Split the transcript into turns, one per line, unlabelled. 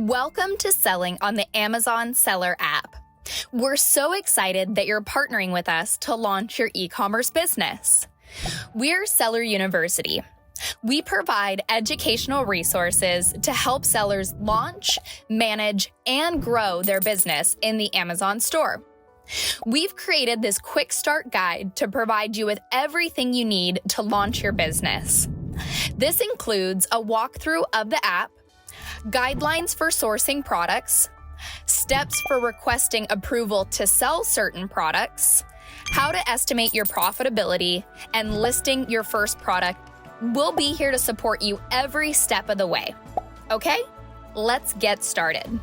Welcome to Selling on the Amazon Seller app. We're so excited that you're partnering with us to launch your e-commerce business. We're Seller University. We provide educational resources to help sellers launch, manage, and grow their business in the Amazon store. We've created this quick start guide to provide you with everything you need to launch your business. This includes a walkthrough of the app, guidelines for sourcing products, steps for requesting approval to sell certain products, how to estimate your profitability, and listing your first product. We'll be here to support you every step of the way. Okay, let's get started.